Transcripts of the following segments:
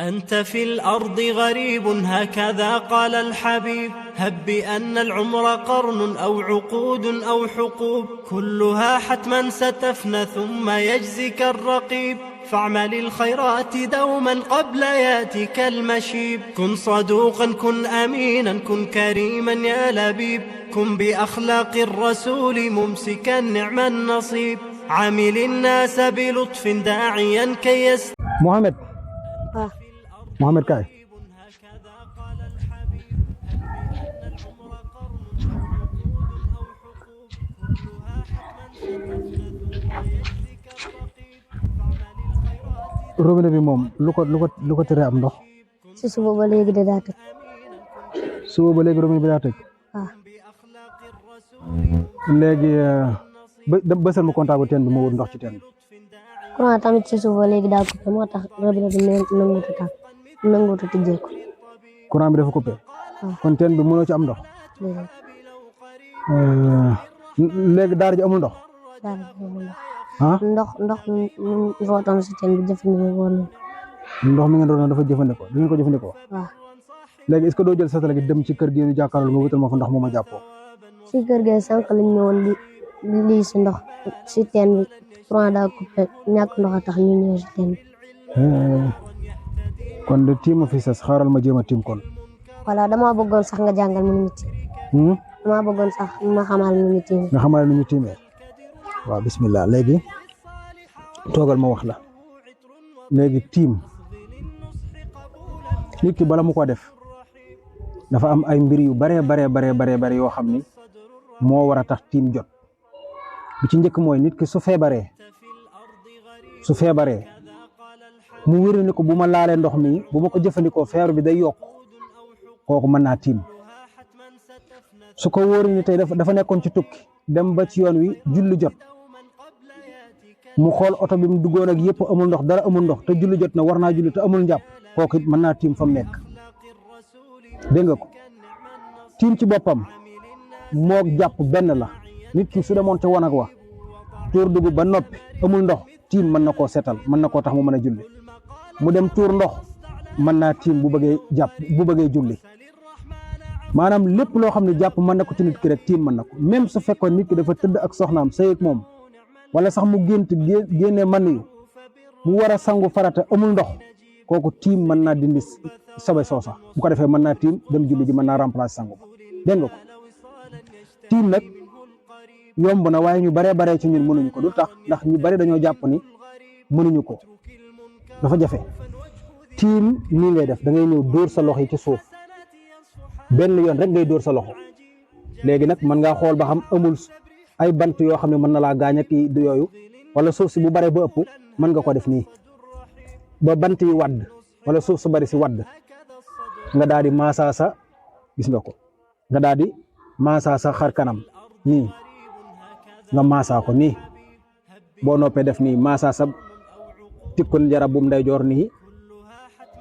أنت في الأرض غريب هكذا قال الحبيب. هب بأن العمر قرن أو عقود أو حقوب، كلها حتما ستفنى ثم يجزيك الرقيب. فاعمل الخيرات دوما قبل ياتيك المشيب. كن صدوقا كن أمينا كن كريما يا لبيب. كن بأخلاق الرسول ممسكا نعم النصيب. عامل الناس بلطف داعيا كي Mohamed kaay robinet bi moom lu ko tere am ndox si suba ba léegi de daa tëj. suba ba léegi robinet bi daa tëj. waaw. léegi bësal mu comptable teen bi ma wut ndox ci teen bi. courant tamit si suba ba léegi daa coupé moo tax robinet bi nanguutu tàkk nanguutu tijjeeku. courant bi dafa coupé. kon teen bi mënoo ci am ndox. léegi daara ji amul ndox. daara ji amul ndox. ah ndox mi rootoon si teen bi jëfandikoo woon nañ. ndox mi ngeen doon dafa jëfandikoo da ngeen ko jëfandikoo. waaw. léegi est-ce que doo jël satala gi dem ci kër gi ñu jàkkaarloo nga wutal ma fa ndox mu ma jàppoo. si kër gi sànq lañ ñëwoon lii si ndox si teen bi courant daa coupé ñàkk ndox a tax ñu ñëw si teen bi. kon de tiim fi sas xaaral ma jéem a tiim kon. voilà dama bëggoon sax nga jàngal mu ñu tiim. dama bëggoon sax ma xamal nu ñu tiim. nga xamal nu ñu tiimee. waaw bismillah léegi toogal ma wax la léegi tiim nit ki bala mu ko def dafa am ay mbir yu bare yoo xam ni moo war a tax tiim jot bi ci njëkk mooy nit ki su feebaree mu wér ni ko bu ma laalee ndox mi bu ma ko jëfandikoo feebar bi day yokk kooku mën naa tiim su ko wóori ni tey dafa nekkoon ci tukki dem ba ci yoon wi julli jot mu xool oto bi mu duggoon ak yëpp amul ndox dara amul ndox te julli jot na war naa julli te amul njàpp kooku it mën naa tiim fa mu nekk dégg nga ko tiim ci boppam moog jàpp benn la nit ki su demoon ca wanag wa tuur dugub ba noppi amul ndox tiim mën na koo setal mën na koo tax mu mën a julli mu dem tuur ndox mën naa tiim bu bëggee julli maanaam lépp loo xam ne jàpp mën na ko ci nit ki rek tiim mën na ko même su fekkoon nit ki dafa tëdd ak soxnaam sëy ak moom wala sax mu génne man yu mu war a sangu farata amul ndox kooku tiim mën naa dindi sobe soosa bu ko defee mën naa tiim dem julli ji mën naa remplacer sangu ko dégg nga ko tiim nag yomb na waaye ñu baree ci ñun mënuñu ko du tax ndax ñu bari dañoo jàpp ni mënuñu ko dafa jafe tiim nii ngay def da ngay ñëw dóor sa loxo yi ci suuf benn yoon rek ngay dóor sa loxo léegi nag mën ngaa xool ba xam amul ay bant yoo xam ne mën na laa gaañ ak du yooyu wala suuf si bu bare ba ëpp mën nga ko def nii ba bant yi wadd wala suuf su bari si wadd nga daal di maasaa sa gis nga ko nga daal di maasaa sa xar kanam nii nga maasaa ko nii boo noppee def nii maasaa sa tikkul jarab bu ndeyjoor nii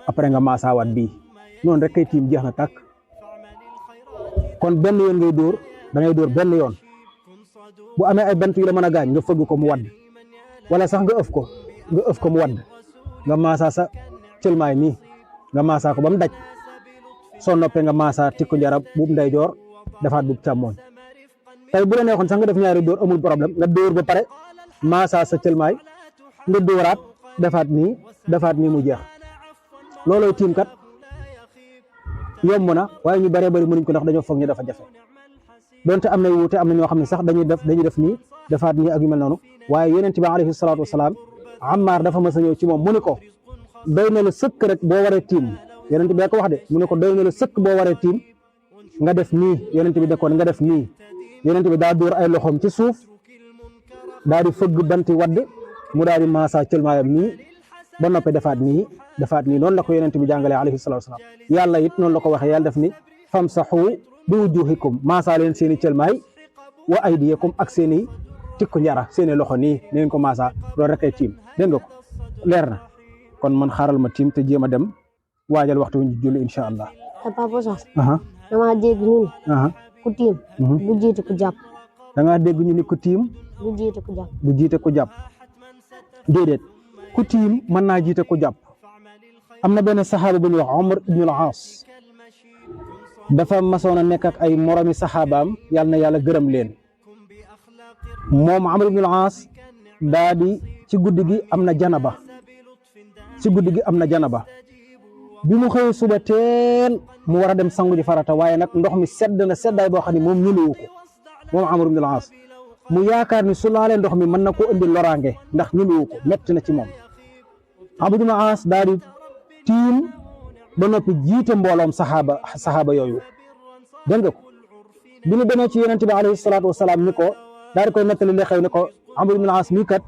après nga maasaa waat bii noonu rek kay tiim jeex na tàkk kon benn yoon ngay dóor da ngay dóor benn yoon bu amee ay bant yu la mën a gaañ nga fëgg ko mu wadd wala sax nga ëf ko mu wadd nga maasaa sa cëlmaay nii nga maasaa ko ba mu daj soo noppee nga maasaa tikku njarab buub ndeyjoor defaat buub càmmooñ tey bu la neexoon sax nga def ñaari dóor amul problème nga dóor ba pare maasaa sa cëlmaay nga dóoraat defaat nii mu jeex loolooy tiim kat yomb na waaye ñu bari mënuñ ko ndax dañoo foog ñu dafa jafe donte am na wuute am na ñoo xam ne sax dañuy def nii defaat nii ak yu mel noonu waaye yonent bi alayhi salaatu wasalaam Ammaar dafa mas a ñëw ci moom mu ne ko doy na la sëkk rek boo waree tiim yonent bi ko wax de mu ne ko doy na la sëkk boo waree tiim nga def nii yonent bi dekkoon nga def nii yonent bi daa dóor ay loxoom ci suuf daal di fëgg banti wadd mu daal di maasaa cëlmaayam nii ba noppee defaat nii noonu la ko yonent bi jàngalee alayhi salaatu wasalaam yàlla it noonu la ko waxee yàlla def ni famsahu bi wujuhikum maasaa leen seeni cëlmaay wa aydiyakum ak seeni tikku njara seeni loxo nii neen ko maasaa loolu rek ay tiim dégg nga ko leer na kon man xaaral ma tiim te jéem a dem waajal waxtu wu ñu julli incha allah. Papa Sass. dama dégg ñu ni ku tiim. du jiite ku jàpp. da ngaa dégg ñu ni ku tiim. du jiite ku jàpp. déedéet ku tiim mën naa jiite ku jàpp am na benn saxaaba bu ñuy wax Omar ibnul Aas dafa masoon a nekk ak ay moromi saxaabaam yàlla na yàlla gërëm leen moom Amr ibnul Aas daa di ci guddi gi am na janaba bi mu xëyee suba teel mu war a dem sangu ji farata waaye nag ndox mi sedd na seddaay boo xam ne moom ñëlewu ko moom Amr ibnul Aas mu yaakaar ni su laalee ndox mi mën na koo indi loraange ndax ñëlewu ko metti na ci moom Amr ibnul Aas daa di tiim ba noppi jiite mbooloom saxaaba yooyu dégg nga ko bi ñu demee ci yonent bi alayhi salaatu wasalaam ni ko daal di koy nettali li xew ne ko Amr ibnul Aas mii kat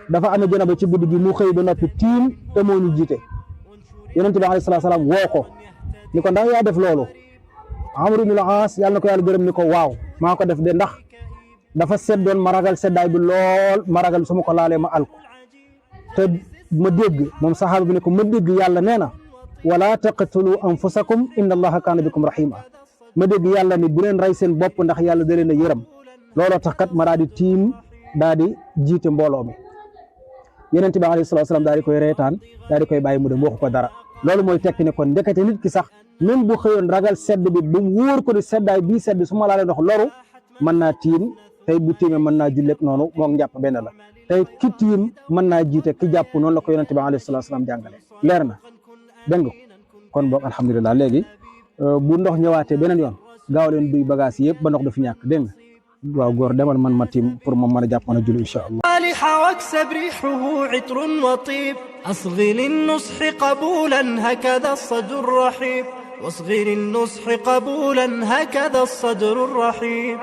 dafa amee janaba ci guddi gi mu xëy ba noppi tiim te moo ñu jiite yonent bi alayhi salaatu wasalaam woo ko ni ko ndax yaa def loolu Amr ibnul Aas yàlla na ko yàlla gërëm ni ko waaw maa ko def de ndax dafa seddoon ma ragal seddaay bi lool ma ragal su ma ko laalee ma alko te ma dégg moom saxaaba bi ne ko ma dégg yàlla nee na wala taqtulu anfusakum inna allaha kaana bikum rahima ma dégg yàlla ni bu leen rey seen bopp ndax yàlla da leen a yërëm looloo tax kat ma daa di tiim daa di jiite mbooloo mi yonent bi alayhi salaatu wasalaam daa di koy reetaan daa di koy bàyyi mu dem waxu ko dara loolu mooy tekki ne kon ndekete nit ki sax même bu xëyoon ragal sedd bi bu mu wóor ko di seddaay bii sedd su ma laalee ndox loru mën naa tiim tey bu tiimee mën naa julleeg noonu moom njàpp benn la tey ki tiim mën naa jiite ki jàpp noonu la ko yonent bi alayhi salaatu wasalaam jàngale leer na dégg nga kon boog alhamdulilah léegi bu ndox ñëwaatee beneen yoon gaaw leen duy bagage yëpp ba ndox du fi ñàkk dégg nga waaw góor demal man ma tiim pour moom mën a jàpp mën a julli incha allah واكسب ريحه عطر وطيب أصغي للنصح قبولا هكذا الصدر الرحيب واصغي للنصح قبولا هكذا الصدر الرحيب